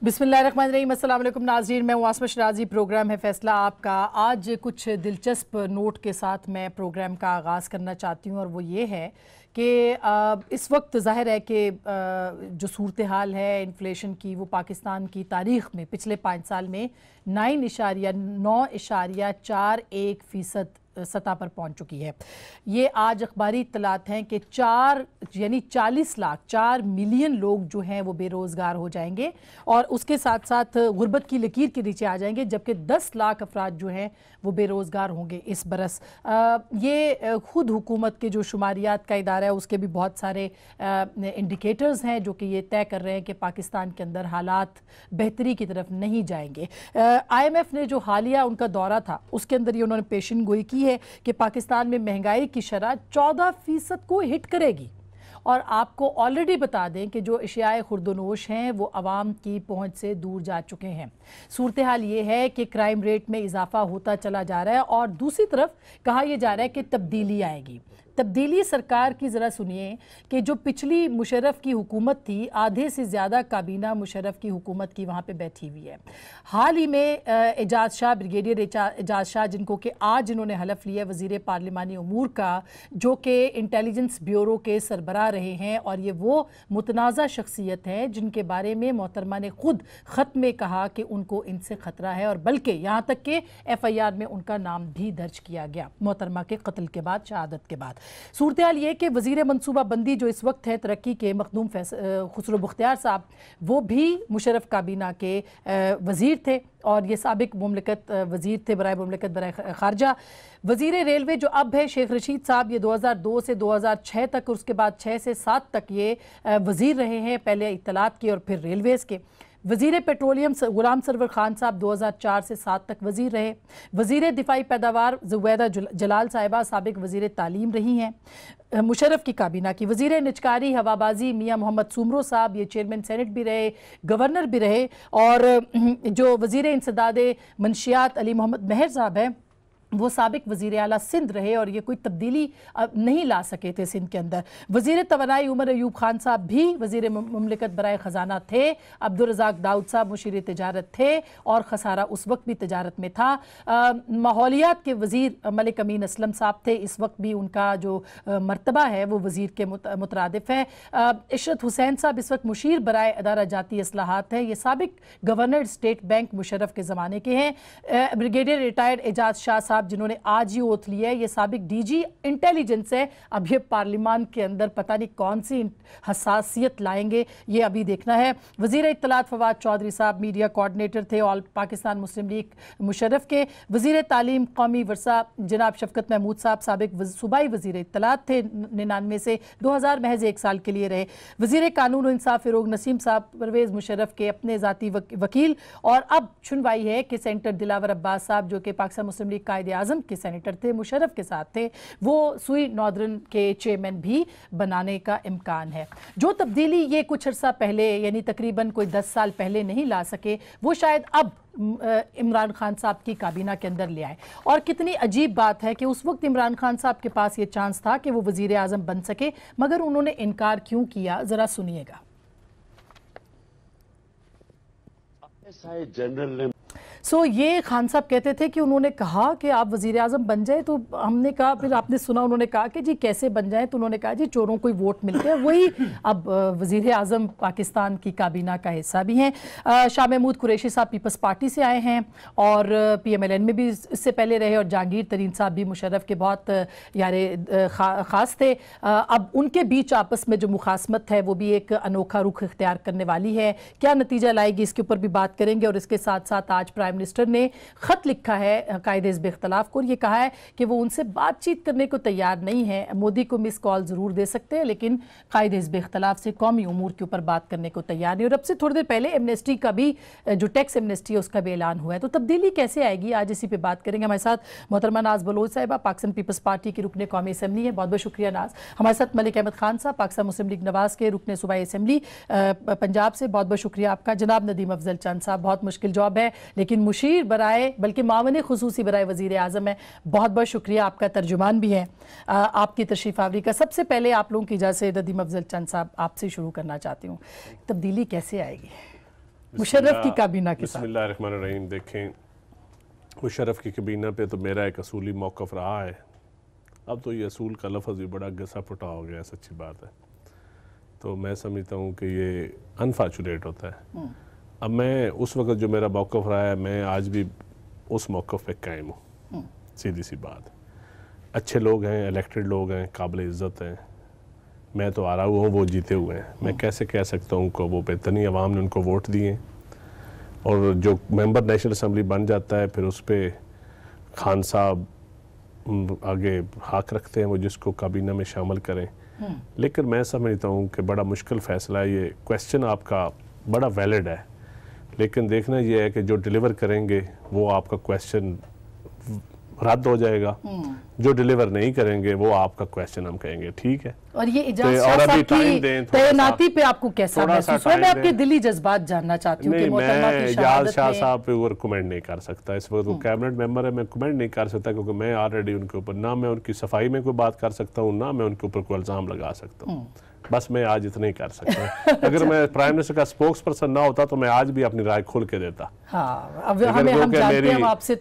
बिस्मिल्लाहिर्रहमानिर्रहीम। अस्सलाम वालेकुम नाज़रीन, मैं वास्मा शराजी। प्रोग्राम है फैसला आपका। आज कुछ दिलचस्प नोट के साथ मैं प्रोग्राम का आगाज़ करना चाहती हूँ और वो ये है कि इस वक्त ज़ाहिर है कि जो सूरत हाल है इन्फ्लेशन की, वो पाकिस्तान की तारीख़ में पिछले 5 साल में 9.41% सतह पर पहुंच चुकी है। ये आज अखबारी इत्तलात हैं कि 4 मिलियन लोग जो हैं वो बेरोज़गार हो जाएंगे और उसके साथ साथ गुर्बत की लकीर के नीचे आ जाएंगे, जबकि 10 लाख अफराद जो हैं वो बेरोज़गार होंगे इस बरस। ये खुद हुकूमत के जो शुमारियात का इदारा है उसके भी बहुत सारे इंडिकेटर्स हैं जो कि ये तय कर रहे हैं कि पाकिस्तान के अंदर हालात बेहतरी की तरफ नहीं जाएंगे। IMF ने जो हालिया उनका दौरा था उसके अंदर ये उन्होंने पेशन गोई की है कि पाकिस्तान में महंगाई की शरह 14% को हिट करेगी। और आपको ऑलरेडी बता दें कि जो अशियाए खुर्दनोश हैं वो आवाम की पहुंच से दूर जा चुके हैं। सूरत हाल ये है कि क्राइम रेट में इजाफा होता चला जा रहा है और दूसरी तरफ कहा यह जा रहा है कि तब्दीली आएगी। तब्दीली सरकार की ज़रा सुनिए कि जो पिछली मुशर्रफ की हुकूमत थी, आधे से ज़्यादा काबीना मुशर्रफ की हुकूमत की वहाँ पे बैठी हुई है। हाल ही में एजाज शाह, ब्रिगेडियर एजाज शाह, जिनको कि आज इन्होंने हलफ लिया वज़ीर पार्लिमानी उमूर का, जो कि इंटेलिजेंस ब्यूरो के सरबराह रहे हैं और ये वो मुतनाज़ा शख्सियत हैं जिनके बारे में मोहतरमा ने खुद ख़त में कहा कि उनको इनसे ख़तरा है और बल्कि यहाँ तक कि FIR में उनका नाम भी दर्ज किया गया मोहतरमा के कत्ल के बाद, शहादत के बाद। सूरत हाल ये कि वज़ीर मनसूबा बंदी जो इस वक्त है तरक्की के, मखदूम खुसरो बख्तियार साहब, वो भी मुशर्रफ काबीना के वज़ीर थे और ये साबिक मुमलिकत वज़ीर थे बराए मुमलिकत बराए ख़ारजा। वज़ीर रेलवे जो अब है शेख रशीद साहब, ये 2002 से 2006 तक, उसके बाद 6 से 7 तक ये वज़ीर रहे हैं, पहले इत्तलात के और फिर रेलवेज़ के। वज़ीर पेट्रोलियम गुलाम सरवर खान साहब 2004 से 7 तक वज़ीर रहे। वज़ीर दिफाई पैदावार ज़ुबैदा जलाल साहिबा साबिक वज़ीर तालीम रही हैं मुशर्रफ की काबीना की। वज़ीर निजकारी हवाबाजी मियाँ मोहम्मद सुमरो साहब, ये चेयरमैन सेनेट भी रहे, गवर्नर भी रहे। और जो वज़ीर इंसदाद मंशियात अली मोहम्मद महर साहब हैं, वो साबिक वज़ीर आला सिंध रहे और ये कोई तब्दीली नहीं ला सके थे सिंध के अंदर। वज़ीर तवानाई उमर अयूब खान साहब भी वज़ीर मुमलिकत बराए ख़जाना थे। अब्दुल रज़ाक दाऊद साहब मुशीर तिजारत थे और खसारा उस वक्त भी तिजारत में था। माहौलियात के वज़ीर मलिक अमीन असलम साहब थे, इस वक्त भी उनका जो मर्तबा है वो वज़ीर के मुतरादिफ है। इशरत हुसैन साहब इस वक्त मुशीर बराए अदारा जाती असलाहात है, ये साबिक गवर्नर स्टेट बैंक मुशर्रफ के ज़माने के हैं। ब्रिगेडियर रिटायर्ड एजाज शाह साहब जिन्होंने आज ही ओथ लिया है, ये साबिक DG इंटेलिजेंस है। अब ये पार्लिमान के अंदर पता नहीं कौन सी हसासियत लाएंगे, ये अभी देखना है। वज़ीर इत्तलात फवाद चौधरी साहब मीडिया कोऑर्डिनेटर थे ऑल पाकिस्तान मुस्लिम लीग मुशर्रफ के। वज़ीर तालीम कौमी वर्सा जनाब शफकत महमूद साहब साबिक सूबाई वज़ीर इत्तलात थे, 99 से 2000 महज 1 साल के लिए रहे। वज़ीर कानून और इंसाफ फ़िरोग नसीम साहब परवेज़ मुशर्रफ के अपने ज़ाती वकील। और अब सुनवाई है कि सेनेटर दिलावर अब्बास साहब जो कि पाकिस्तान मुस्लिम लीग कायदे आज़म के सेनेटर थे, मुशर्रफ के साथ थे, वो सुई नॉर्दर्न के चेयरमैन भी बनाने का इम्कान है। जो तब्दीली ये कुछ अर्सा पहले यानी तकरीबन कोई 10 साल पहले नहीं ला सके, वो शायद अब इमरान खान साहब की काबीना के अंदर ले आए। और कितनी अजीब बात है कि उस वक्त इमरान खान साहब के पास ये चांस था कि वो वज़ीर आज़म बन सके, मगर उन्होंने इनकार क्यों किया, ज़रा सुनिएगा। जनरल ये खान साहब कहते थे कि उन्होंने कहा कि आप वज़ीर आज़म बन जाए, तो हमने कहा, फिर आपने सुना उन्होंने कहा कि जी कैसे बन जाए, तो उन्होंने कहा जी चोरों को ही वोट मिलते हैं। वही अब वज़ीर आज़म पाकिस्तान की काबीना का हिस्सा भी हैं। शाह महमूद कुरैशी साहब पीपल्स पार्टी से आए हैं और PMLN में भी इससे पहले रहे और जहांगीर तरीन साहब भी मुशर्रफ के बहुत यारे ख़ास थे। अब उनके बीच आपस में जो मुखासमत है वो भी एक अनोखा रुख इख्तियार करने वाली है। क्या नतीजा लाएगी इसके ऊपर भी बात करेंगे। और इसके साथ साथ आज प्राइम मिनिस्टर ने खत लिखा है कायदे हिज़्ब इख्तिलाफ को और ये कहा है कि वो उनसे बातचीत करने को तैयार नहीं है। मोदी को मिस कॉल ज़रूर दे सकते हैं लेकिन कायदे हिज़्ब इख्तिलाफ से कौमी उमूर के ऊपर बात करने को तैयार नहीं। और अब से थोड़ी देर पहले एमनेस्टी का भी जो टैक्स एमनेस्टी है उसका भी ऐलान हुआ है। तो तब्दीली कैसे आएगी, आज इसी पे बात करेंगे। हमारे साथ मोहतरमा नाज बलोच साहिबा पाकिस्तान पीपल्स पार्टी की रुकने कौमी असम्बली है, बहुत बहुत शुक्रिया नाज। हमारे साथ मलिक अहमद खान साहब पाकिस्तान मुस्लिम लीग नवाज के रुकने सूबाई असम्बली पंजाब से, बहुत बहुत शुक्रिया आपका। जनाब नदीम अफजल चंद साहब, बहुत मुश्किल जॉब है लेकिन मुशीर बराए बल्कि मावन खुसूसी बराए वज़ीर आज़म है, बहुत बहुत शुक्रिया आपका, तर्जुमान भी हैं। आपकी तशरीफ़ आवरी का। सबसे पहले आप लोगों की इजाज़त से नदीम अफजल चंद साहब आपसे शुरू करना चाहती हूँ, तब्दीली कैसे आएगी? मुशर्रफ की काबीना के साथ। बिस्मिल्लाहिर्रहमानिर्रहीम। देखें, मुशर्रफ की काबीना पे तो मेरा एक असूली मौक़िफ़ रहा है। अब तो ये असूल का लफ्ज़ भी बड़ा घसा फुटा हो गया है, सच्ची बात है। तो मैं समझता हूँ कि ये अनफॉर्चुनेट होता है। अब मैं उस वक़्त जो मेरा मौक़िफ़ रहा है, मैं आज भी उस मौक़िफ़ पे कायम हूँ। सीधी सी बात, अच्छे लोग हैं, इलेक्टेड लोग हैं, काबिल इज़्ज़त हैं। मैं तो आ रहा हुआ हूँ, वो जीते हुए हैं। मैं कैसे कह सकता हूँ उनको, वो बेतनी अवाम ने उनको वोट दिए, और जो मेंबर नेशनल असम्बली बन जाता है फिर उस पर खान साहब आगे हक रखते हैं वो जिसको काबीना में शामिल करें। लेकिन मैं समझता हूँ कि बड़ा मुश्किल फ़ैसला है। ये क्वेश्चन आपका बड़ा वैलिड है, लेकिन देखना ये है कि जो डिलीवर करेंगे वो आपका क्वेश्चन रद्द हो जाएगा, जो डिलीवर नहीं करेंगे वो आपका क्वेश्चन हम कहेंगे ठीक है। और ये इजाज़ शाह साहब की तैनाती पे आपको कैसा महसूस हुआ? मैं आपके दिली जज्बात जानना चाहती हूँ कि मोहतरमा की शहादत शाह साहब पे वो कमेंट नहीं कर सकता। इस वक्त वो कैबिनेट मेंबर है, मैं कमेंट नहीं कर सकता, क्योंकि मैं ऑलरेडी उनके ऊपर ना मैं उनकी सफाई में कोई बात कर सकता हूँ, ना मैं उनके ऊपर कोई इल्ज़ाम लगा सकता हूँ। बस मैं आज इतना ही कर सकता हूँ। अगर मैं प्राइम मिनिस्टर का स्पोक्स पर्सन ना होता तो मैं आज भी अपनी राय खोल के देता। हाँ, अब हम जानते हैं, आपसे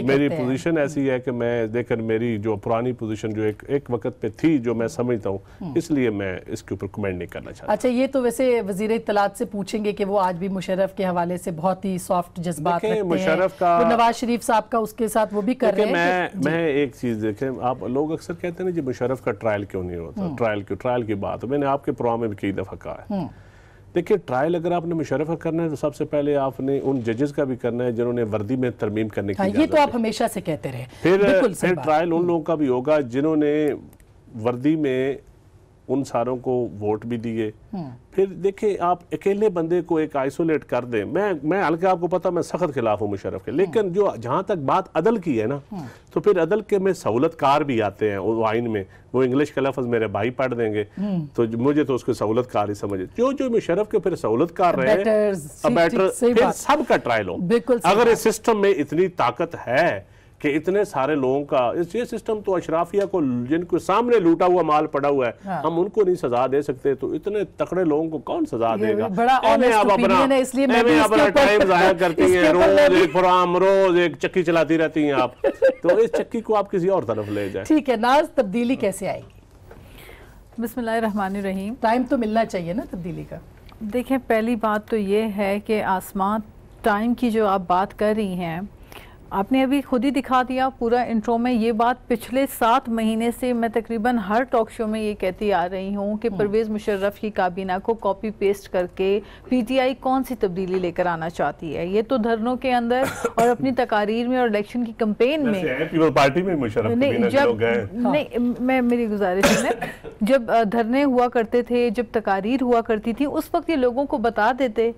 मेरी पोजीशन ऐसी है कि मैं देखकर मेरी जो पुरानी पोजीशन जो एक वक्त पे थी, जो मैं समझता हूँ, इसलिए मैं इसके ऊपर कमेंट नहीं करना चाहता। अच्छा, ये तो वैसे वजीर इत्तलात से पूछेंगे कि वो आज भी मुशर्रफ के हवाले से बहुत ही सॉफ्ट जज्बात रखते हैं। मुशर्रफ का, वो नवाज शरीफ साहब का उसके साथ वो भी कर रहे हैं। मैं एक चीज देखें, आप लोग अक्सर कहते हैं ना जी मुशर्रफ का ट्रायल क्यों नहीं होता, ट्रायल की बात मैंने आपके प्रोग्राम में भी कई दफा कहा है। देखिए, ट्रायल अगर आपने मुशर्रफ करना है तो सबसे पहले आपने उन जजेस का भी करना है जिन्होंने वर्दी में तरमीम करने की ये तो आप हमेशा से कहते रहे। फिर ट्रायल उन लोगों का भी होगा जिन्होंने वर्दी में उन सारों को वोट भी दिए। फिर देखिए, आप अकेले बंदे को एक आइसोलेट कर दें। मैं हल्के, आपको पता मैं सख्त खिलाफ हूँ मुशर्रफ के, लेकिन जो जहाँ तक बात अदल की है ना, तो फिर अदल के में सहूलतकार भी आते हैं वो आइन में। वो इंग्लिश का लफ्ज़ मेरे भाई पढ़ देंगे तो मुझे तो उसको सहूलतकार ही समझे। जो मुशर्रफ के फिर सहूलतकार रहे, फिर सबका ट्रायल हो। अगर इस सिस्टम में इतनी ताकत है कि इतने सारे लोगों का, ये सिस्टम तो अशराफिया को, जिनको सामने लूटा हुआ माल पड़ा हुआ है, हम उनको नहीं सजा दे सकते, तो इतने तकड़े लोगों को कौन सजा देगा? बड़ा ऑनेस्ट ओपिनियन है, इसलिए मैं भी अपना टाइम ज़ाया करती हैं, रोज एक प्रोग्राम, रोज एक चक्की चलाती रहती हैं आप। तो इस चक्की को आप किसी और तरफ ले जाए। ठीक है नाज, तब्दीली कैसे आएगी? बिस्मिल्लाहिर्रहमानिर्रहीम। टाइम तो मिलना चाहिए ना तब्दीली का। देखिए, पहली बात तो ये है कि आसमान टाइम की जो आप बात कर रही हैं, आपने अभी खुद ही दिखा दिया पूरा इंट्रो में। ये बात पिछले 7 महीने से मैं तकरीबन हर टॉक शो में ये कहती आ रही हूँ कि परवेज़ मुशर्रफ की काबीना को कॉपी पेस्ट करके पीटीआई कौन सी तब्दीली लेकर आना चाहती है। ये तो धरनों के अंदर और अपनी तकारीर में और इलेक्शन की कैंपेन में, पीपल पार्टी में मुशर्रफ नहीं, मैं मेरी गुजारिश है, जब धरने हुआ करते थे, जब तकारीर हुआ करती थी, उस वक्त ये लोगों को बता देते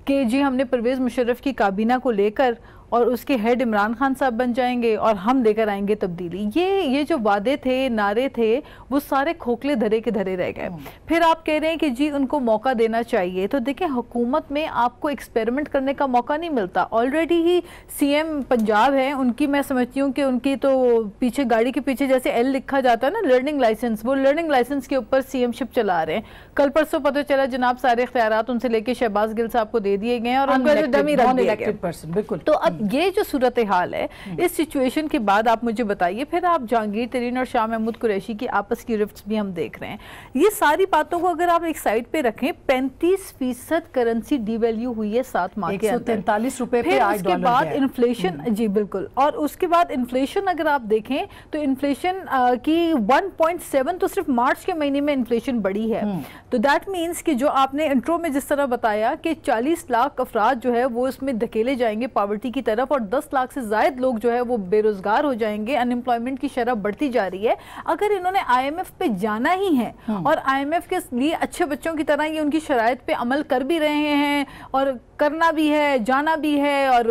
कि जी हमने परवेज़ मुशर्रफ की काबीना को लेकर और उसके हेड इमरान खान साहब बन जाएंगे और हम लेकर आएंगे तब्दीली। ये जो वादे थे, नारे थे, वो सारे खोखले धरे के धरे रह गए। फिर आप कह रहे हैं कि जी उनको मौका देना चाहिए। तो देखिए, हुकूमत में आपको एक्सपेरिमेंट करने का मौका नहीं मिलता। ऑलरेडी ही सीएम पंजाब है, उनकी मैं समझती हूँ कि उनकी तो पीछे गाड़ी के पीछे जैसे एल लिखा जाता है ना, लर्निंग लाइसेंस, वो लर्निंग लाइसेंस के ऊपर सीएमशिप चला रहे हैं। कल परसों पता चला जनाब सारे इख्तियारात उनसे लेके शहबाज गिल साहब को दे दिए गए और उनको डमी रख दिया गया। बिल्कुल। तो अब ये जो सूरत हाल है, इस सिचुएशन के बाद आप मुझे बताइए, फिर आप जहांगीर तरीन और शाह महमूद कुरैशी की आपस की रिफ्ट्स भी हम देख रहे हैं। ये सारी बातों को अगर आप एक साइड पे रखें, 35% करेंसी डिवैल्यू हुई है 7 माह के अंदर, 143 रुपए पे। फिर उसके बाद इन्फ्लेशन, जी बिल्कुल, और उसके बाद इन्फ्लेशन अगर आप देखें तो इन्फ्लेशन की 1.7 तो सिर्फ मार्च के महीने में इन्फ्लेशन बढ़ी है। तो दैट मीन्स कि जो आपने इंट्रो में जिस तरह बताया कि 40 लाख अफराद जो है वो इसमें धकेले जाएंगे पॉवर्टी की तरफ और 10 लाख से ज्यादा लोग जो है वो बेरोजगार हो जाएंगे, अनएम्प्लॉयमेंट की शरह बढ़ती जा रही है। अगर इन्होंने आईएमएफ पे जाना ही है और आईएमएफ के लिए अच्छे बच्चों की तरह ये उनकी शराइत पे अमल कर भी रहे हैं और करना भी है, जाना भी है और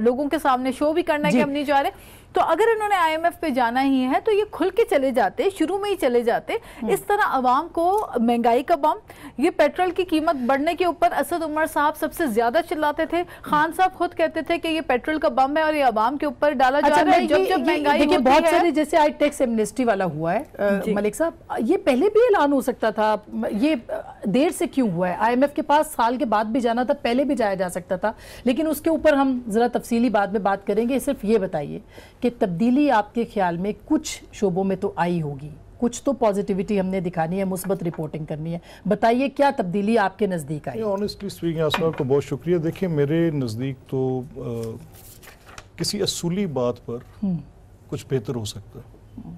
लोगों के सामने शो भी करना है कि हम नहीं जा रहे, تو اگر انہوں نے IMF پہ جانا ہی ہے تو یہ کھل کے چلے جاتے, شروع میں ہی چلے جاتے. اس طرح عوام کو مہنگائی کا بم, یہ پیٹرول کی قیمت بڑھنے کے اوپر اسد عمر صاحب سب سے زیادہ چلاتے تھے. خان صاحب خود کہتے تھے کہ یہ پیٹرول کا بم ہے اور یہ عوام کے اوپر ڈالا جا رہا ہے. جب مہنگائی ہوتی ہے, بہت سارے جیسے آج ٹیکس ایمنسٹی والا ہوا ہے ملک صاحب, یہ پہلے بھی اعلان ہو سکتا تھا, یہ دیر سے کیوں ہوا ہے؟ IMF کے پاس سال کے بعد بھی جانا تھا, پہلے بھی جایا جا سکتا تھا, لیکن اس کے اوپر ہم ذرا تفصیلی بعد میں بات کریں گے. صرف یہ بتائیے کہ تبدیلی آپ کے خیال میں کچھ شعبوں میں تو آئی ہوگی, کچھ تو پازیٹیوٹی ہم نے دکھانی ہے, مثبت رپورٹنگ کرنی ہے. بتائیے کیا تبدیلی آپ کے نزدیک آئی؟ آنیسٹلی اسپیکنگ آسما کو بہت شکریہ. دیکھیں میرے نزدیک تو کسی اصولی بات پر کچھ بہتر ہو سکتا ہے.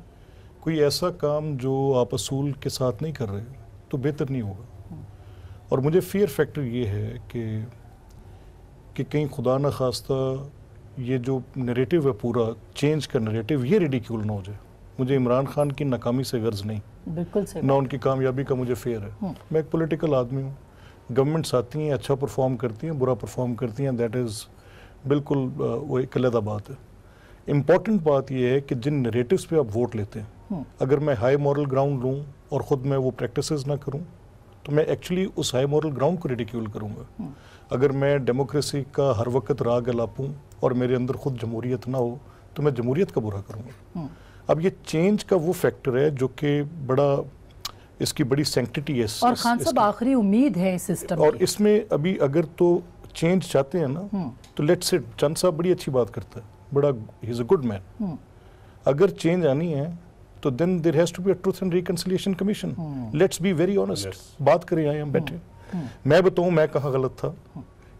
کوئی ایسا کام جو آپ اصول کے ساتھ نہیں کر رہے تو بہتر نہیں ہوگا. اور مجھے فیئر فیکٹر یہ ہے کہ کہیں خدا نہ خواستہ یہ جو نیریٹو ہے پورا چینج کا نیریٹو, یہ ریڈیکیول نہ ہو جائے. مجھے عمران خان کی ناکامی سے غرض نہیں, بالکل صحیح, نہ ان کی کامیابی کا مجھے فیئر ہے. میں ایک پولیٹیکل آدمی ہوں, گورنمنٹس آتی ہیں, اچھا پرفارم کرتی ہیں, برا پرفارم کرتی ہیں, دیٹ از بالکل وہ ایک علیحدہ بات ہے. امپورٹنٹ بات یہ ہے کہ جن نیریٹوز پہ آپ ووٹ لیتے ہیں, اگر میں ہائی مورل گراؤنڈ لوں اور خود میں وہ پریکٹسز نہ کروں تو میں ایکچولی اس ہائی مورل گراؤنڈ کو ریڈیکیول کروں گا. اگر میں ڈیموکریسی کا ہر وقت راگ الاپوں اور میرے اندر خود جمہوریت نہ ہو تو میں جمہوریت کا برا کروں گا. اب یہ چینج کا وہ فیکٹر ہے جو کہ بڑا, اس کی بڑی سینکٹیٹی ہے. اور خان صاحب آخری امید ہے اس سسٹم, اور اس میں ابھی اگر تو چینج چاہتے ہیں نا تو لیٹس اٹ. چند صاحب بڑی اچھی بات کرتا ہے, بڑا ہی از اے گڈ مین. اگر چینج آنی ہے تو then there has to be a truth and reconciliation commission. Let's be very honest. بات کریں آئے ہم بیٹھے, میں بتاؤں میں کہاں غلط تھا,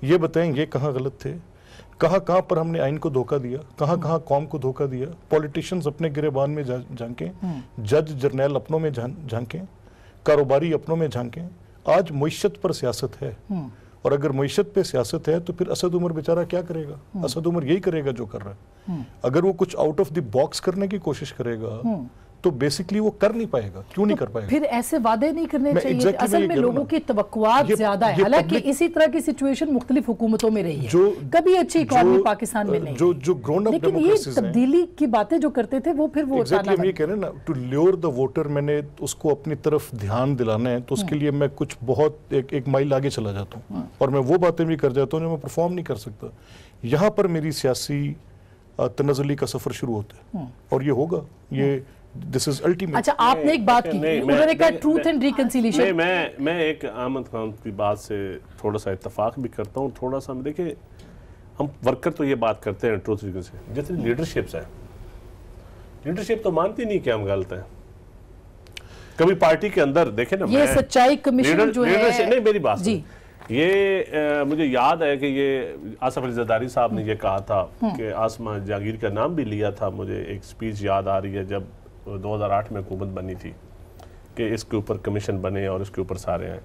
یہ بتائیں یہ کہاں غلط تھے, کہاں پر ہم نے آئین کو دھوکہ دیا, کہاں قوم کو دھوکہ دیا. پولیٹیشنز اپنے گریبان میں جھانکیں, جج جرنیل اپنوں میں جھانکیں, کاروباری اپنوں میں جھانکیں. آج معیشت پر سیاست ہے, اور اگر معیشت پہ سیاست ہے تو پھر اسد عمر بیچارہ کیا کرے گا؟ اسد عمر یہی کرے گا جو کر رہا ہے. اگر وہ کچھ آؤٹ آف دی باکس کرنے کی کوشش کرے گا تو بیسکلی وہ کر نہیں پائے گا. کیوں نہیں کر پائے گا؟ پھر ایسے وعدے نہیں کرنے چاہیے. اصل میں لوگوں کی توقعات زیادہ ہے, حالانکہ اسی طرح کی سچویشن مختلف حکومتوں میں رہی ہے, کبھی اچھی اکانومی پاکستان میں نہیں, جو گرون اپ لیکن یہ تبدیلی کی باتیں جو کرتے تھے وہ پھر وہ ہم یہ کہہ رہے ہیں نا, ٹو لیور دا ووٹر. میں نے اس کو اپنی طرف دھیان دلانا ہے تو اس کے لیے میں کچھ بہت ایک مائل آگے چلا جاتا ہوں, اور میں وہ باتیں بھی کر جاتا ہوں جو میں پرفارم نہیں کر سکتا. یہاں پر میری سیاسی تنزلی کا سفر شروع ہوتا ہے, اور یہ ہوگا. یہ this is ultimate. اچھا, آپ نے ایک بات کی, انہوں نے کہا ٹروتھ اینڈ ریکنسیلیشن. میں ایک احمد خان کی بات سے تھوڑا سا اتفاق بھی کرتا ہوں. تھوڑا سا دیکھیں, ہم ورکر تو یہ بات کرتے ہیں ٹروتھ ریکنسیلیشن, جتنی لیڈرشپس ہے, لیڈرشپ تو مانتی نہیں کہ ہم غلط ہیں. کبھی پارٹی کے اندر دیکھیں نا, یہ سچائی کمیشن جو ہے, نہیں میری بات جی, یہ مجھے یاد ہے کہ یہ آصف علی زرداری صاحب نے یہ کہا تھا کہ آسما جہانگیر کا نام بھی لیا تھا. مجھے ایک سپیچ یاد آ رہی ہے جب 2008 میں حکومت بنی تھی کہ اس کے اوپر کمیشن بنے اور اس کے اوپر سارے ہیں.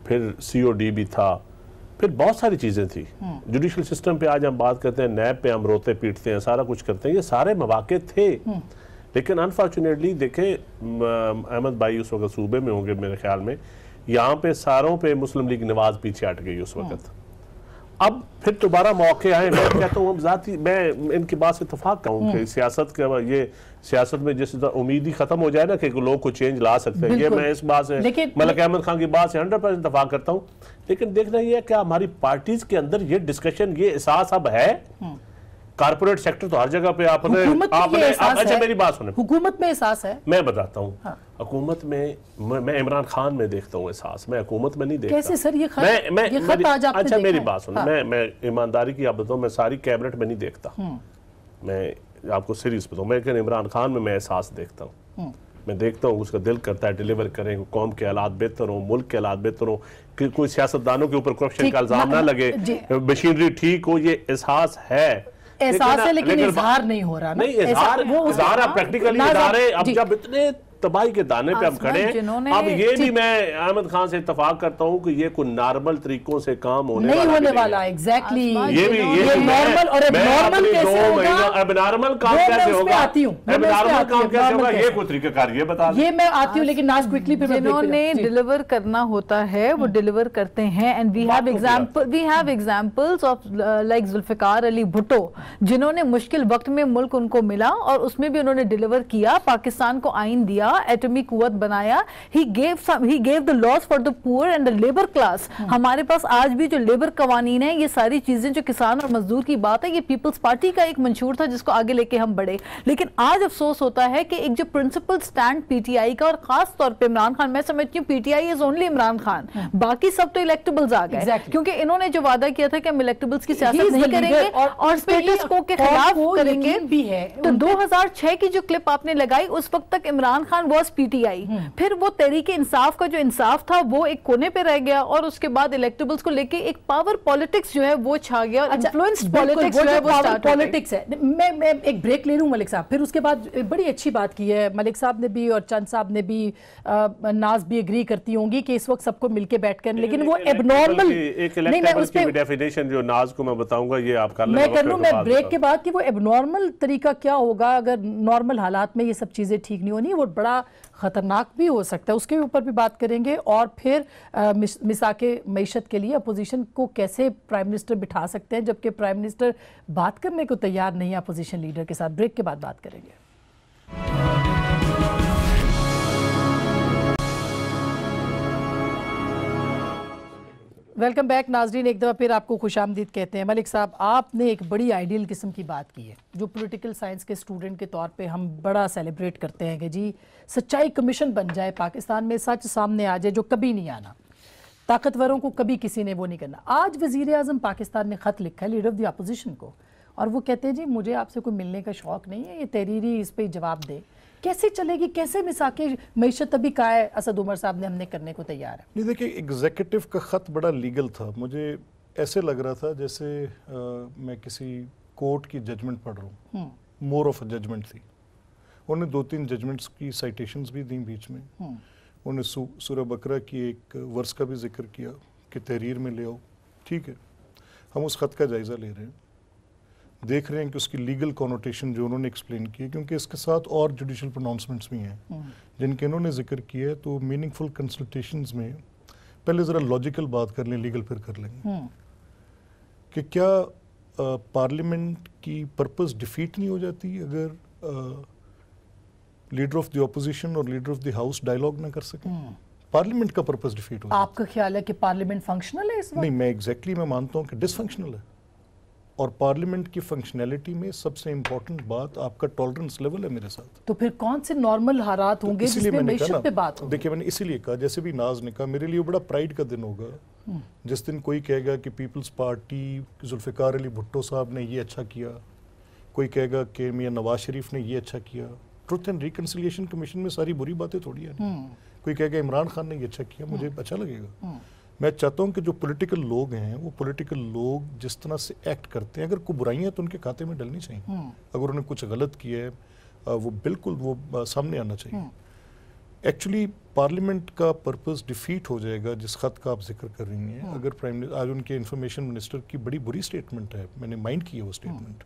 پھر COD بھی تھا, پھر بہت ساری چیزیں تھی. جوڈیشل سسٹم پہ آج ہم بات کرتے ہیں, نیب پہ ہم روتے پیٹتے ہیں, سارا کچھ کرتے ہیں, یہ سارے مواقع تھے. لیکن انفارچونیٹلی دیکھیں, احمد بھائی اس وقت صوبے میں ہوں گے میرے خیال میں, یہاں پہ ساروں پہ مسلم لیگ نواز پیچھے ہٹ گئی اس وقت. اب پھر دوبارہ موقع آئے. میں کہتا ہوں ذاتی میں ان کی بات سے اتفاق کروں کہ سیاست کا یہ سیاست میں جس طرح امید ہی ختم ہو جائے نا کہ لوگ کو چینج لا سکتے ہیں, یہ میں اس بات سے ملک احمد خان کی بات سے 100% اتفاق کرتا ہوں. لیکن دیکھنا یہ ہے کہ ہماری پارٹیز کے اندر یہ ڈسکشن, یہ احساس اب ہے. کارپوریٹ سیکٹر تو ہر جگہ پہ آپ نے اچھا میری بات سنیں, حکومت میں احساس ہے. میں بتاتا ہوں, حکومت میں میں عمران خان میں دیکھتا ہوں احساس, میں حکومت میں نہیں دیکھتا. کیسے سر یہ خط آج آپ نے اچھا میری بات سنیں, میں ایمانداری کی آپ بتاؤں, میں ساری کیبنٹ میں نہیں دیکھتا. میں آپ کو سیریس بتاؤں, میں کہ عمران خان میں احساس دیکھتا ہوں. میں دیکھتا ہوں اس کا دل کرتا ہے ڈیلیور کریں, قوم کے حالات بہتر ہوں, ملک کے حالات بہتر ہوں, کہ کوئی سیاستدانوں کے اوپر کرپشن کا الزام نہ لگے, مشینری ٹھیک ہو. یہ احساس ہے, احساس ہے, لیکن اظہار نہیں ہو رہا. نہیں اظہار پریکٹیکلی ادارے اب جب اتنے तबाही के दाने पे हम खड़े हैं। अब ये भी मैं अहमद खान से इत्तेफाक करता हूँ कि ये कोई नॉर्मल तरीकों से काम नहीं होने वाला। एग्जैक्टली ये नॉर्मल और एबनॉर्मल कैसे होगा, एबनॉर्मल काम कैसे होगा, एबनॉर्मल काम कैसे होगा, ये कोई तरीकाकार ये बता ये मैं आती हूँ, लेकिन नाज क्विकली पे जिन्होंने डिलीवर करना होता है वो डिलीवर करते हैं। And we have examples of like Zulfiqar Ali Bhutto, जिन्होंने मुश्किल वक्त में मुल्क उनको मिला और उसमें भी उन्होंने डिलीवर किया, पाकिस्तान को आइन दिया, एटॉमिक कुव्वत बनाया। he gave the laws for the poor and the labor class। हमारे पास आज भी जो लेबर कवानीन है, ये सारी चीजें जो किसान और मजदूर की बात है, ये पीपल्स पार्टी का एक मंशूर था जिसको आगे लेके हम बढ़े। लेकिन आज अफसोस होता है कि एक जो प्रिंसिपल स्टैंड पीटीआई का, और खास तौर पे इमरान खान, मैं समझती हूँ PTI is only Imran Khan, बाकी सब तो इलेक्टेबल्स आ गए, क्योंकि इन्होंने जो वादा किया था कि हम इलेक्टेबल्स की सियासत नहीं करेंगे और स्टेटस को के खिलाफ करेंगे भी है। तो 2006 की जो क्लिप आपने लगाई, उस वक्त तक इमरान खान वाज पीटीआई, फिर वो तहरीक इंसाफ का जो इंसाफ था वो एक कोने पे रह गया, और उसके बाद इलेक्टेबल्स को लेके एक पावर पॉलिटिक्स जो है वो छा गया, इन्फ्लुएंस पॉलिटिक्स जो है वो स्टार्ट पॉलिटिक्स है। मैं एक ब्रेक ले लूं मलिक साहब, फिर उसके बाद बड़ी अच्छी बात की है मलिक साहब ने भी और चंद साहब ने भी, नाज भी एग्री करती होंगी कि इस वक्त सबको मिलके बैठकर, लेकिन वो एबनॉर्मल नहीं, मैं उस पे डेफिनेशन जो नाज को मैं बताऊंगा ये आप कर लें, मैं कर लूं मैं ब्रेक के बाद कि वो एबनॉर्मल तरीका क्या होगा अगर नॉर्मल हालात में ये सब चीजें ठीक नहीं होनी, वो बड़ा खतरनाक भी हो सकता है, उसके ऊपर भी बात करेंगे। और फिर मिसाके मईशत के लिए अपोजिशन को कैसे प्राइम मिनिस्टर बिठा सकते हैं जबकि प्राइम मिनिस्टर बात करने को तैयार नहीं है अपोजिशन लीडर के साथ। ब्रेक के बाद बात करेंगे। वेलकम बैक नाजरीन, एक दफ़ा फिर आपको खुशामदीद कहते हैं। मलिक साहब, आपने एक बड़ी आइडियल किस्म की बात की है जो पॉलिटिकल साइंस के स्टूडेंट के तौर पे हम बड़ा सेलिब्रेट करते हैं कि जी सच्चाई कमीशन बन जाए, पाकिस्तान में सच सामने आ जाए जो कभी नहीं आना, ताकतवरों को कभी किसी ने वो नहीं करना। आज वज़ीर आज़म पाकिस्तान ने ख़त लिखा है लीडर ऑफ द अपोजिशन को, और वो कहते हैं जी मुझे आपसे कोई मिलने का शौक़ नहीं है, ये तहरीरी इस पर जवाब दे। कैसे चलेगी, कैसे मिसाके मईशत अभी कहा है असद उमर साहब ने हमने करने को तैयार है। नहीं देखिए, एग्जीक्यूटिव का ख़त बड़ा लीगल था, मुझे ऐसे लग रहा था जैसे मैं किसी कोर्ट की जजमेंट पढ़ रहा हूँ, मोर ऑफ अ जजमेंट थी। उन्होंने 2-3 जजमेंट्स की साइटेशंस भी दी बीच में, उन्होंने सूरह बकरा की एक वर्स का भी जिक्र किया कि तहरीर में ले आओ, ठीक है। हम उस ख़त का जायज़ा ले रहे हैं, देख रहे हैं कि उसकी लीगल कॉनोटेशन जो उन्होंने एक्सप्लेन की है, क्योंकि इसके साथ और जुडिशल प्रोनाउंसमेंट्स भी हैं जिनके उन्होंने जिक्र किया है। तो मीनिंगफुल कंसल्टेशंस में पहले ज़रा लॉजिकल बात कर लें, लीगल फिर कर लेंगे कि क्या पार्लियामेंट की पर्पस डिफीट नहीं हो जाती अगर लीडर ऑफ द अपोजिशन और leader of the house dialogue ना कर सकें। पार्लियामेंट का पर्पस डिफीट हो जाता है। आपका ख्याल है कि पार्लियामेंट फंक्शनल है इस वक्त? नहीं, मैं मानता हूँ कि डिसफंक्शनल है, और पार्लियामेंट की फंक्शनैलिटी में सबसे इंपॉर्टेंट बात आपका टॉलरेंस लेवल है मेरे साथ। तो फिर कौन से नॉर्मल हालात होंगे जिसमें मईशत पे बात होगी? देखिए, मैंने इसीलिए कहा, जैसे भी नाज ने कहा, मेरे लिए बड़ा प्राइड का दिन होगा जिस दिन कोई कहेगा कि पीपल्स पार्टी जुल्फिकार अली भुट्टो साहब ने ये अच्छा किया, कोई कहेगा कि मियां नवाज शरीफ ने ये अच्छा किया। ट्रुथ एंड रिकन्सिलिएशन कमीशन में सारी बुरी बातें थोड़ी है, कोई कहेगा इमरान खान ने ये अच्छा किया, मुझे अच्छा लगेगा। मैं चाहता हूं कि जो पॉलिटिकल लोग हैं वो पॉलिटिकल लोग जिस तरह से एक्ट करते हैं, अगर कोई बुराइयां तो उनके खाते में डलनी चाहिए, अगर उन्होंने कुछ गलत किया है वो बिल्कुल वो सामने आना चाहिए। एक्चुअली पार्लियामेंट का पर्पस डिफीट हो जाएगा जिस खत का आप जिक्र कर रही हैं। अगर प्राइम मिनिस्टर, आज उनके इंफॉर्मेशन मिनिस्टर की बड़ी बुरी स्टेटमेंट है, मैंने माइंड की है वो स्टेटमेंट,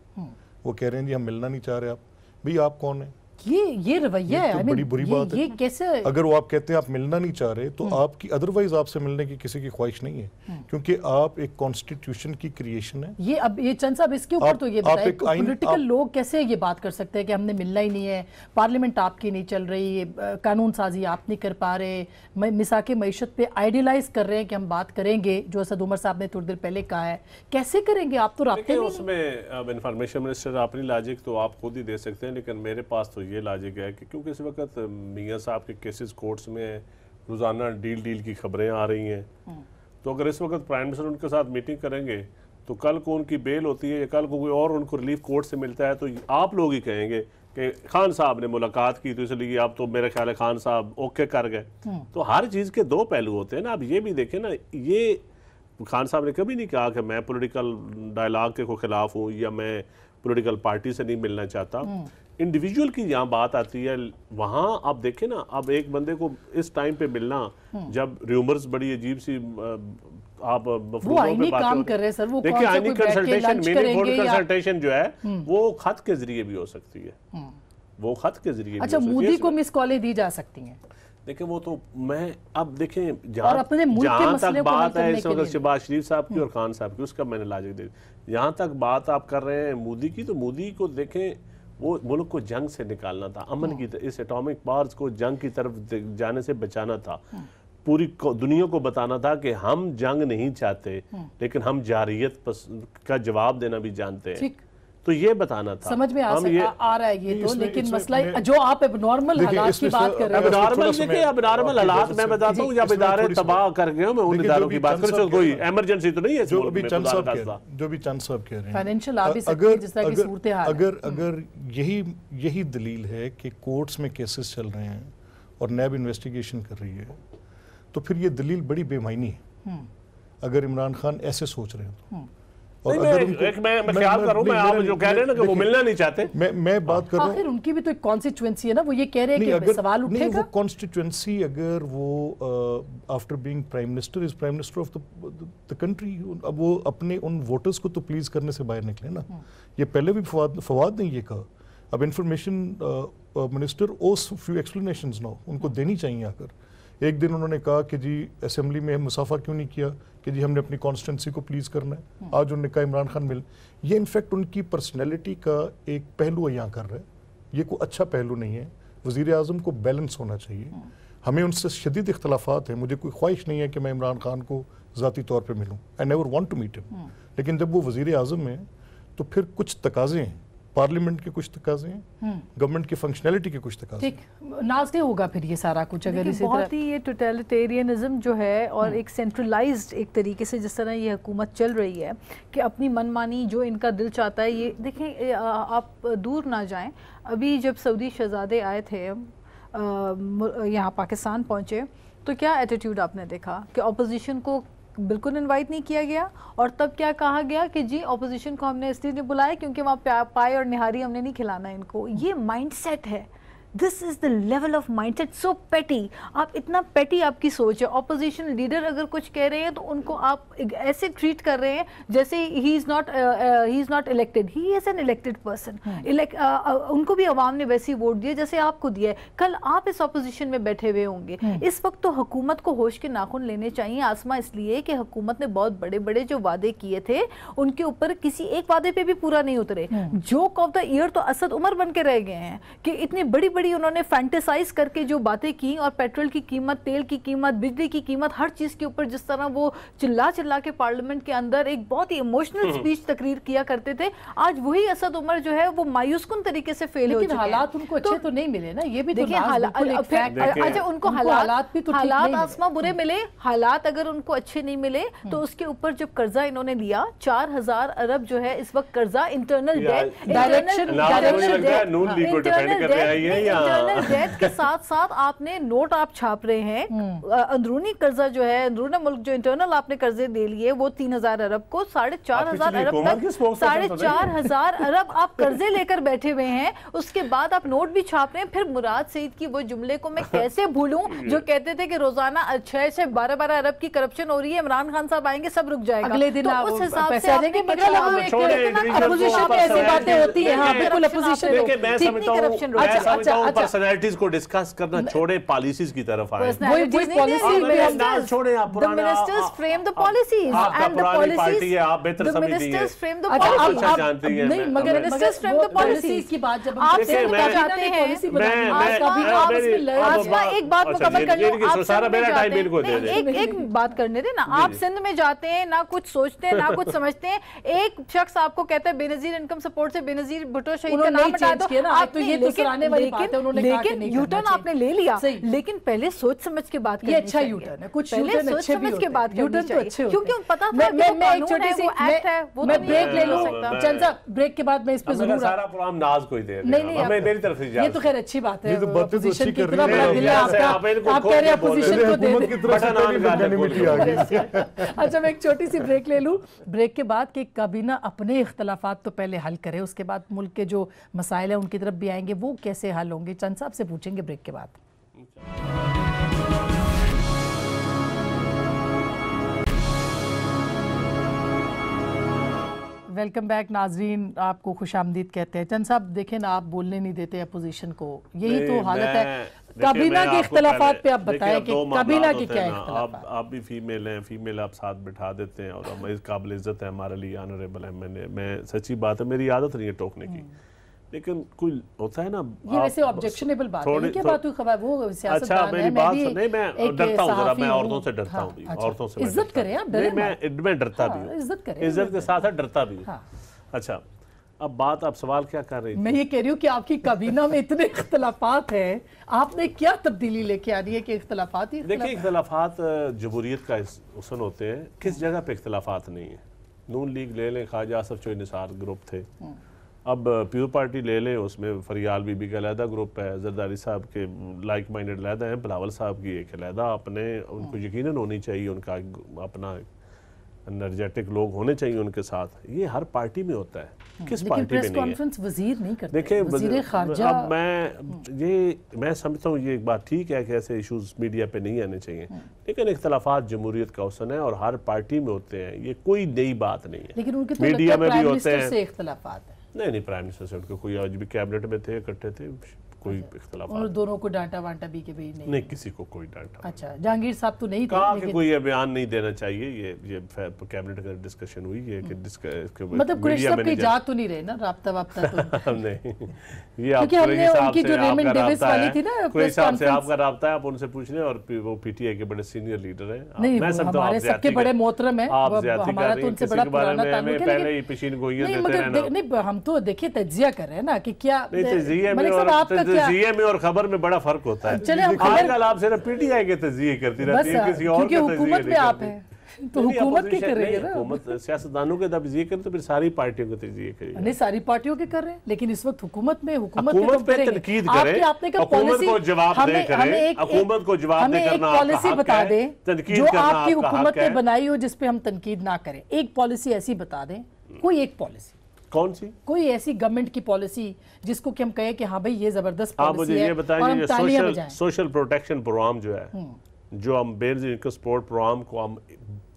वो कह रहे हैं जी हम मिलना नहीं चाह रहे। आप भाई आप कौन है? ये रवैया है, तो बड़ी बुरी बात है। ये कैसे, अगर वो आप कहते हैं आप मिलना नहीं चाह रहे तो आपकी अदरवाइज आपसे मिलने की किसी की ख्वाहिश नहीं है, क्योंकि आप एक कॉन्स्टिट्यूशन की क्रिएशन है। ये चंद साहब इसके ऊपर तो ये बताइए, पॉलिटिकल लोग कैसे ये बात कर सकते हैं कि हमने मिलना ही नहीं है, पार्लियामेंट आपकी नहीं चल रही, कानून साजी आप नहीं कर पा रहे, मिसाके मईशत पे आइडियलाइज कर रहे हैं कि हम बात करेंगे जो असद उमर साहब ने थोड़ी देर पहले कहा है, कैसे करेंगे आप? तो रास्ते में उसमें अब इंफॉर्मेशन मिनिस्टर अपनी लॉजिक तो आप खुद ही दे सकते हैं, लेकिन मेरे पास तो ये लॉजिक है कि क्योंकि इस वक्त मियां साहब के केसेस कोर्ट्स में रोज़ाना डील की खबरें आ रही हैं, तो अगर इस वक्त प्राइम मिनिस्टर उनके साथ मीटिंग करेंगे तो कल को उनकी बेल होती है या कल को कोई और उनको रिलीफ कोर्ट से मिलता है तो आप लोग ही कहेंगे कि खान साहब ने मुलाकात की तो इसलिए आप तो मेरे ख्याल है खान साहब ओके कर गए। तो हर चीज़ के दो पहलू होते हैं ना। अब ये भी देखें ना, ये खान साहब ने कभी नहीं कहा कि मैं पॉलिटिकल डायलॉग के खिलाफ हूँ या मैं पॉलिटिकल पार्टी से नहीं मिलना चाहता। انڈیویجول کی جہاں بات آتی ہے وہاں آپ دیکھیں نا، اب ایک بندے کو اس ٹائم پہ ملنا جب ریومرز بڑی عجیب سی آپ وہ آئینی کام کر رہے ہیں سر، وہ دیکھیں آئینی کنسلٹیشن، مینی بورڈ کنسلٹیشن جو ہے وہ خط کے ذریعے بھی ہو سکتی ہے، وہ خط کے ذریعے بھی ہو اچھا سکتی ہے۔ مودی کو مس کالیں دی جا سکتی ہیں؟ دیکھیں وہ تو میں اب دیکھیں اور اپنے ملک کے جہاں مسئلے تک کو حل بات ہے کرنے اس کے وقت لیے شہباز شریف صاحب کی اور خان صاحب کی، اس کا میں نے لاجک دے دی، جہاں تک بات آپ کر رہے ہیں مودی کی، تو مودی کو دیکھیں وہ ملک کو جنگ سے نکالنا تھا، امن کی، اس ایٹامک پاورز کو جنگ کی طرف جانے سے بچانا تھا، پوری دنیا کو بتانا تھا کہ ہم جنگ نہیں چاہتے لیکن ہم جارحیت کا جواب دینا بھی جانتے ہیں، تو یہ بتانا تھا۔ سمجھ میں آ رہا ہے یہ تو، لیکن مسئلہ جو آپ اب نارمل حالات کی بات کر رہے ہیں، اب نارمل دیکھیں، اب نارمل حالات میں بتاتا ہوں جب ادارے تباہ کر گئے ہوں، میں ان اداروں کی بات کروں، کوئی ایمرجنسی تو نہیں ہے جو بھی چند صاحب کہہ رہے ہیں، فائنینشیل آ بھی سکتی ہے جس طرح کی صورتحال ہے۔ اگر یہی دلیل ہے کہ کورٹس میں کیسز چل رہے ہیں اور نیب انویسٹیگیشن کر رہی ہے، تو پھر یہ دلیل بڑی بے معنی ہے اگر عمران خان ایسے سوچ رہے ہیں تو۔ میں خیال کروں، میں آپ جو کہہ رہے ہیں نا کہ وہ ملنا نہیں چاہتے، میں بات کر رہا ہوں آخر ان کی بھی تو ایک کانسٹیچوئنسی ہے نا، وہ یہ کہہ رہے ہیں کہ سوال اٹھے گا۔ وہ کانسٹیچوئنسی اگر وہ after being prime minister is prime minister of the country, اب وہ اپنے ان ووٹرز کو تو پلیز کرنے سے باہر نکلے نا۔ یہ پہلے بھی فواد نے یہ کہا، اب information minister owes few explanations no, ان کو دینی چاہیے آ کر۔ ایک دن انہوں نے کہا کہ جی اسمبلی میں مسافہ کیوں نہیں کیا کہ جی ہم نے اپنی کانسٹیٹنسی کو پلیز کرنا ہے، آج انہوں نے کہا عمران خان مل۔ یہ انفیکٹ ان کی پرسنالٹی کا ایک پہلو یہاں کر رہا ہے، یہ کوئی اچھا پہلو نہیں ہے۔ وزیر اعظم کو بیلنس ہونا چاہیے، ہمیں ان سے شدید اختلافات ہیں، مجھے کوئی خواہش نہیں ہے کہ میں عمران خان کو ذاتی طور پہ ملوں، I never want to meet him, لیکن جب وہ وزیر اعظم ہیں تو پھر کچھ تقاضے ہیں، پارلیمنٹ کے کچھ تقاضے ہیں، گورنمنٹ کی فنکشنلٹی کے کچھ تقاضے ہیں۔ ٹھیک نازتے ہوگا پھر یہ سارا کچھ اگر اسی طرح بہت ہی یہ ٹوٹیلیٹیرینزم جو ہے اور ایک سینٹرلائزڈ ایک طریقے سے جس طرح یہ حکومت چل رہی ہے کہ اپنی من مانی جو ان کا دل چاہتا ہے، یہ دیکھیں آپ دور نہ جائیں، ابھی جب سعودی شہزادے آئے تھے یہاں پاکستان پہنچے تو کیا ایٹیٹیوڈ آپ نے دیکھا کہ اپوزیشن کو بالکل انوائٹ نہیں کیا گیا، اور تب کیا کہا گیا کہ جی اپوزیشن کو ہم نے اس لیے نہیں بلایا کیونکہ وہاں پائے اور نہاری ہم نے نہیں کھلانا ان کو۔ یہ مائنڈ سیٹ ہے، this is the level of mindset, so petty, آپ اتنا پیٹی آپ کی سوچ ہے۔ اپوزیشن لیڈر اگر کچھ کہہ رہے ہیں تو ان کو آپ ایسے ٹریٹ کر رہے ہیں جیسے ہی is not elected, he is an elected person, ان کو بھی عوام نے ویسی ووٹ دیا جیسے آپ کو دیا ہے، کل آپ اس اپوزیشن میں بیٹھے ہوئے ہوں گے۔ اس وقت تو حکومت کو ہوش کے ناخن لینے چاہیے آسما، اس لیے کہ حکومت نے بہت بڑے بڑے جو وعدے کیے تھے ان کے اوپر کسی ایک وعدے پہ بھی پورا نہیں اترے۔ جوک آف دا ایئر تو اسد عمر بن کے رہ گئے ہیں کہ اتنی بڑی بڑی انہوں نے فینٹیسائز کر کے جو باتیں کی، اور پیٹرول کی قیمت، تیل کی قیمت، بجلی کی قیمت، ہر چیز کے اوپر جس طرح وہ چلا کے پارلیمنٹ کے اندر ایک بہت ہی ایموشنل سپیچ تقریر کیا کرتے تھے، آج وہی اسد عمر جو ہے وہ مایوس کن طریقے سے فیل ہو چکے ہیں۔ لیکن حالات ان کو اچھے تو نہیں ملے نا، یہ بھی تو اچھا ان کو حالات آسما برے ملے، حالات اگر ان کو اچھے نہیں ملے تو اس کے اوپر جب قرضہ انہوں نے لیا 4000 ارب جو ہے اس وقت قرضہ، انٹرنل ڈیٹ کے ساتھ ساتھ آپ نے نوٹ آپ چھاپ رہے ہیں، اندرونی قرضہ جو ہے اندرون ملک جو انٹرنل آپ نے قرضے دے لیے وہ 3000 ارب کو 4500 ارب تک 4500 ارب آپ قرضے لے کر بیٹھے ہوئے ہیں، اس کے بعد آپ نوٹ بھی چھاپ رہے ہیں۔ پھر مراد سعید کی وہ جملے کو میں کیسے بھولوں جو کہتے تھے کہ روزانہ 6 سے 12 ارب کی کرپشن ہو رہی ہے، عمران خان صاحب آئیں گے سب رک جائے گا، اگلے دن اس حساب سے اپوزیشن میں ایسی باتیں ہوتی ہیں، ہاں بالکل اپوزیشن میں سمجھتا ہوں پرسنالٹیز کو ڈسکس کرنا چھوڑے، پالیسیز کی طرف آئیں، چھوڑے آپ پرانا فریم دا پالیسیز آپ کا پرانی پارٹی ہے، آپ بہتر سمجھتی ہیں، اچھا جانتی ہیں، نہیں مگر منسٹرز فریم دا پالیسیز کی بات جب آپ سے چاہتے ہیں ایک بات مکمل کر لوں، ایک بات کرنے دیں نا، آپ سندھ میں جاتے ہیں نہ کچھ سوچتے ہیں نہ کچھ سمجھتے ہیں، ایک شخص آپ کو کہتا ہے بے نظیر انکم سپورٹ سے بے نظیر بھٹو شہید کا نام ہٹا دو، बात है, उन्होंने कहा कि लेकिन नहीं यू करना टर्न चाहिए। आपने ले लिया, सही। लेकिन पहले सोच समझ के बात ये अच्छा यू टर्न है, कुछ यू टर्न अच्छे भी होते हैं, यू टर्न तो अच्छे होते हैं, क्योंकि पता था मैं कि वो एक कानून छोटी है, सी वो एक्ट है, वो मैं तो ब्रेक नहीं ले हो लूं सकता। चंद साहब, ब्रेक के बाद मैं इस पे मेरा जरूर सारा प्रोग्राम नाज को ही दे नहीं नहीं हमें मेरी तरफ से ये तो खैर अच्छी बात है, ये तो बातें तो अपोजिशन अच्छी की कर इतना रही बड़ा है। दिल है जैसे आप आपका, इनको आप खोल कह रहे हैं के बोल रहे अपोजिशन को दे हुकूमत दें। की तरफ से बटन ऑन पहली कर दे, मैग्नेनिमिटी आ गई। अच्छा मैं एक छोटी सी ब्रेक ले लूं, ब्रेक के बाद कि काबीना अपने इख्तलाफात तो पहले हल करे, उसके बाद मुल्क के जो मसाइल हैं उनकी तरफ भी आएंगे, वो कैसे हल होंगे चंद साहब से पूछेंगे ब्रेक के बाद। वेलकम बैक नाजरीन, आपको खुशामदीद कहते हैं। चंद साहब देखें ना, आप बोलने नहीं देते अपोजिशन को, यही तो हालत है। काबीना के इख्तलाफात पे आप बताएं कि काबीना के क्या इख्तलाफात। आप भी फीमेल हैं, फीमेल आप साथ बिठा देते हैं और हम काबिल इज्जत है हमारे लिए, ऑनरेबल है। मैं सच्ची बात है, मेरी आदत नहीं है टोकने की, लेकिन कोई होता है ना, ये वैसे ऑब्जेक्शनेबल बात है, क्या बात हुई खबर, वो सियासतदान अच्छा है, मेरी बात नहीं, मैं एक डरता हूँ जरा, सहाफ़ी मैं हूँ। औरतों से डरता हाँ, हूँ, अच्छा। औरतों से इज्जत करें आप, डरें मैं डरता भी हूँ, इज्जत करें, इज्जत के साथ डरता भी हूँ। हाँ। अच्छा अब बात, आप सवाल क्या कर रही थी? मैं ये कह रही हूँ कि आपकी काबीना में इतने इख्तलाफात हैं, आपने क्या तब्दीली लेके आनी है कि इख्तलाफात ही देखिए इख्तलाफात जमहूरियत का हुस्न होते हैं, किस जगह पे इख्तलाफात नहीं है। नून लीग ले लें, ख्वाजा आसफ चोई निसार ग्रुप थे, अब प्यूर पार्टी ले लें, उसमें फरियाल बीबी का अलहदा ग्रुप है, जरदारी साहब के लाइक माइंडेड अलहदा हैं, बिलावल साहब की एक अलहदा, अपने उनको यकीनन होनी चाहिए, उनका अपना एनर्जेटिक लोग होने चाहिए उनके साथ। ये हर पार्टी में होता है, किस पार्टी में नहीं है। कॉन्फ्रेंस वजीर नहीं करते, देखिए वजीर खारजा। अब मैं समझता हूँ ये बात ठीक है कि ऐसे इश्यूज मीडिया पे नहीं आने चाहिए, लेकिन इख्तलाफात जमहूरियत का हुस्न है और हर पार्टी में होते हैं, ये कोई नई बात नहीं है। लेकिन उनके तो मीडिया में भी होते हैं, से इख्तलाफात है। नहीं प्राइम मिनिस्टर से उनके कोई, आज भी कैबिनेट में थे, इकट्ठे थे, कोई इख्तलाफ और दोनों को डांटा वांटा भी कि भाई नहीं, किसी को कोई डांटा। अच्छा जहांगीर साहब तो नहीं थे, कहा कि लेकिन कोई ये बयान नहीं देना चाहिए, ये कैबिनेट का डिस्कशन हुई है कि मतलब कुरैशी साहब की जा तो नहीं रहे ना, राब्ता वाब्ता तो नहीं, ये आप क्योंकि हमने उनकी जो रेमंड डेविस वाली थी ना प्रेस कॉन्फ्रेंस, आपका राब्ता है, आप उनसे पूछ लें, और वो पीटीआई के बड़े सीनियर लीडर हैं। नहीं हमारे सबके बड़े मोहतरम हैं, हमारा तो उनसे बड़ा पुराना ताल्लुक है, पहले ही पेशीन गोइयां देते रहना। नहीं हम तो देखिए तज्जिया कर रहे हैं ना कि क्या तज्जिये में और खबर में बड़ा फर्क होता है। चले हम आजकल आप सिर्फ पीटीआई के तज्जिये करती रहती है, किसी और क्योंकि हुकूमत में आप हैं तो हुकूमत के करेंगे ना, हुकूमत सियासतदानों के तज्जिये करें तो फिर सारी पार्टियों के तज्जिये करेंगे। नहीं सारी पार्टियों के कर रहे हैं, लेकिन इस वक्त हुकूमत में हुकूमत पे तनकीद करें, हुकूमत को जवाबदेह करें, हुकूमत को जवाबदेह करना आपका पॉलिसी बता दें तनकीद जो आपकी हुकूमत ने बनाई हो जिस पे हम तनकीद ना करें। एक पॉलिसी ऐसी बता दें, कोई एक पॉलिसी, कौन सी, कोई ऐसी गवर्नमेंट की पॉलिसी जिसको कि हम कहें कि हाँ भाई ये जबरदस्त आप मुझे ये बताइए, सोशल प्रोटेक्शन प्रोग्राम जो है, जो हम बेल्स इनकम सपोर्ट प्रोग्राम को हम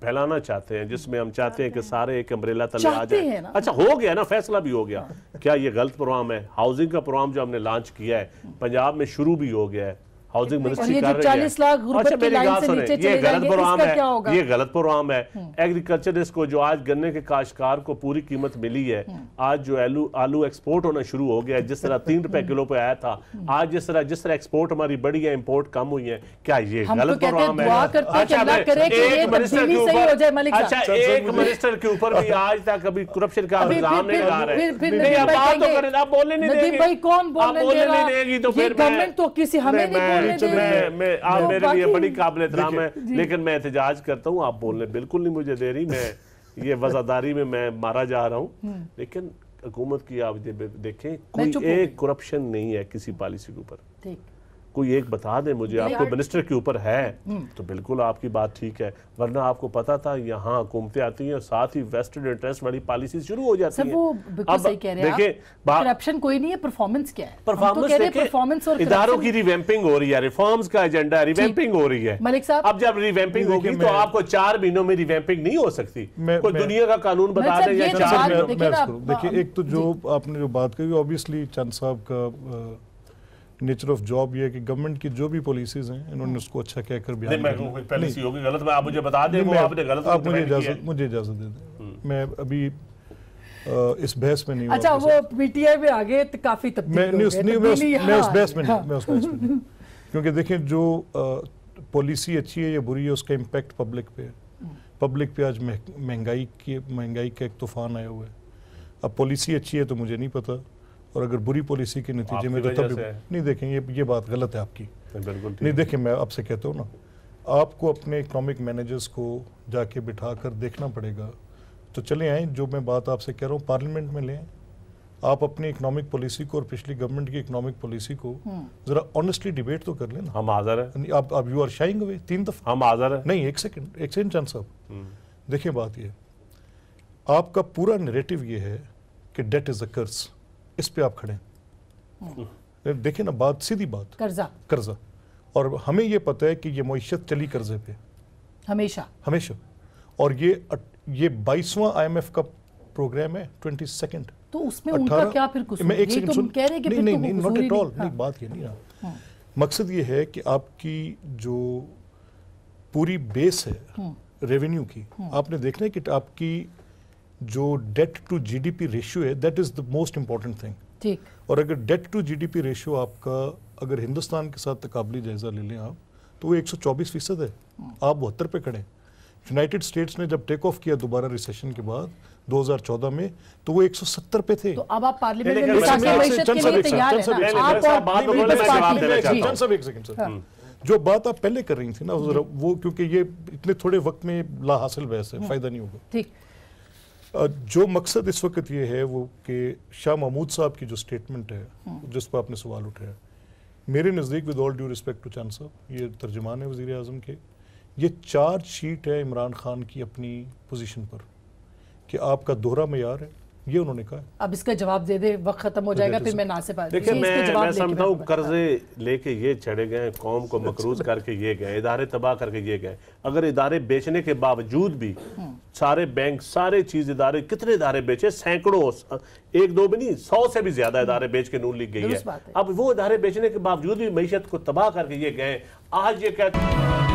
फैलाना चाहते हैं, जिसमें हम चाहते हैं कि सारे एक अम्ब्रेला तले आ जाए। अच्छा हो गया ना, फैसला भी हो गया, क्या ये गलत प्रोग्राम है? हाउसिंग का प्रोग्राम जो हमने लॉन्च किया है पंजाब में शुरू भी हो गया है, हाउसिंग मिनिस्ट्री कर रही है। 40 लाख गुर्बत की लाइन से नीचे चले जाएंगे, इसका क्या होगा? ये गलत प्रोग्राम है। एग्रीकल्चरिस्ट को जो आज गन्ने के काश्तकार को पूरी कीमत मिली है, आज जो आलू एक्सपोर्ट होना शुरू हो गया है, जिस तरह 3 रुपए किलो पे आया था, आज जिस तरह एक्सपोर्ट हमारी बढ़ी है, इंपोर्ट कम हुई है, क्या ये गलत प्रोग्राम है? अच्छा एक मिनिस्टर के ऊपर भी आज तक कभी करप्शन का इल्जाम नहीं लगा रहे, आप बोलने नहीं देंगे, कौन बोलने नहीं देगी तो फिर गवर्नमेंट तो किसी हमें नहीं आप मेरे लिए बड़ी काबिल एहतराम है, लेकिन मैं एहतजाज करता हूँ, आप बोलने बिल्कुल नहीं मुझे दे रही, मैं ये वजादारी में मैं मारा जा रहा हूँ। लेकिन हुकूमत की आप देखें, कोई एक करप्शन नहीं है किसी पॉलिसी के ऊपर, कोई एक बता दे मुझे, आपको मिनिस्टर के ऊपर है तो बिल्कुल आपकी बात ठीक है, वरना आपको पता था यहाँ हुकूमतें आती हैं और साथ ही वेस्टेड इंटरेस्ट वाली पॉलिसी शुरू हो जाती है। अब देखिए करप्शन कोई नहीं है, परफॉर्मेंस क्या है? परफॉर्मेंस और इदारों की रिवैम्पिंग हो रही है, रिफॉर्म्स का एजेंडा है, रिवैम्पिंग हो रही है। मलिक साहब अब जब रिवैम्पिंग होगी तो आपको 4 महीनों में रिवैम्पिंग नहीं हो सकती, कोई दुनिया का कानून बता दे या 4 महीनों। देखिए एक तो जो आपने जो बात कही, ऑब्वियसली चंद साहब का नेचर ऑफ जॉब ये है कि गवर्नमेंट की जो भी पॉलिसीज हैं इन्होंने उसको अच्छा कहकर बयान किया। पॉलिसी होगी गलत, मैं आप मुझे बता दें, वो आपने गलत, आप मुझे इजाजत दे दें, मैं अभी इस बहस में नहीं। अच्छा वो पीटीआई में आगे तो काफी तब्दीली मैं उस बहस में नहीं, क्योंकि देखें जो पॉलिसी अच्छी है या बुरी है उसका इम्पैक्ट पब्लिक पे है। पब्लिक पे आज महंगाई का एक तूफान आया हुआ है। अब पॉलिसी अच्छी है तो मुझे नहीं पता, اور اگر بری پالیسی کے نتیجے میں تو تب نہیں دیکھیں یہ بات غلط ہے آپ کی. بالکل نہیں دیکھیں میں آپ سے کہتا ہوں نا, آپ کو اپنے اکنامک مینیجرز کو جا کے بٹھا کر دیکھنا پڑے گا. تو چلے آئیں, جو میں بات آپ سے کہہ رہا ہوں پارلیمنٹ میں لیں, آپ اپنی اکنامک پالیسی کو اور پچھلی گورنمنٹ کی اکنامک پالیسی کو ذرا آنیسٹلی ڈیبیٹ تو کر لیں نا. ہم حاضر ہیں. آپ یو آر شائنگ اوے 3 دفعہ. ہم حاضر ہیں. نہیں ایک سیکنڈ چند صاحب, دیکھیں بات یہ آپ کا پورا نیریٹو یہ ہے کہ ڈیٹ از اے کرس, اس پہ آپ کھڑے ہیں. دیکھیں نا بات سیدھی بات, قرضہ. اور ہمیں یہ پتہ ہے کہ یہ معیشت چلی قرضے پہ ہمیشہ. اور یہ 22واں IMF کا پروگرام ہے 22nd. تو اس میں ان کا کیا پھر قصور ہے؟ یہ تم کہہ رہے کہ پھر تو نہیں not at all. نہیں بات یہ نہیں ہے. مقصد یہ ہے کہ آپ کی جو پوری بیس ہے ریونیو کی, آپ نے دیکھنا ہے کہ آپ کی جو debt to G D P ratio ہے that is the most important thing. اور اگر debt to G D P ratio آپ کا اگر ہندوستان کے ساتھ تقابلی جائزہ لے لیں آپ تو وہ 124% ہے, آپ 72 پہ کھڑے. یونائٹڈ اسٹیٹس نے جب ٹیک آف کیا دوبارہ ریسیشن کے بعد 2014 میں تو وہ 170 پہ تھے. تو اب آپ پارلیمنٹ میں مساقی معیشت کے لیے تیار ہیں نا؟ آپ جو بات آپ پہلے کر رہی تھی نا وہ, کیونکہ یہ اتنے تھوڑے وقت میں لا حاصل بحث ہے, فائدہ نہیں ہوگا. ٹھیک. جو مقصد اس وقت یہ ہے وہ کہ شاہ محمود صاحب کی جو سٹیٹمنٹ ہے جس پر آپ نے سوال اٹھایا, میرے نزدیک with all due respect to Chand صاحب, یہ ترجمان ہے وزیر اعظم کے, یہ چارج شیٹ ہے عمران خان کی اپنی پوزیشن پر کہ آپ کا دوہرا معیار ہے, یہ انہوں نے کہا. اب اس کا جواب دے دے, وقت ختم ہو جائے گا, پھر میں ناصف آج. دیکھیں میں سمجھتا ہوں قرضے لے کے یہ چڑھے گئے, قوم کو مقروض کر کے یہ گئے, ادارے تباہ کر کے یہ گئے. اگر ادارے بیچنے کے باوجود بھی سارے بینک سارے چیز ادارے, کتنے ادارے بیچے, سینکڑوں, 1-2 بھی نہیں 100 سے بھی زیادہ ادارے بیچ کے نون لیگ گئی ہے. اب وہ ادارے بیچنے کے باوجود بھی معیشت کو تباہ کر کے یہ گئے. آج یہ کہتے ہیں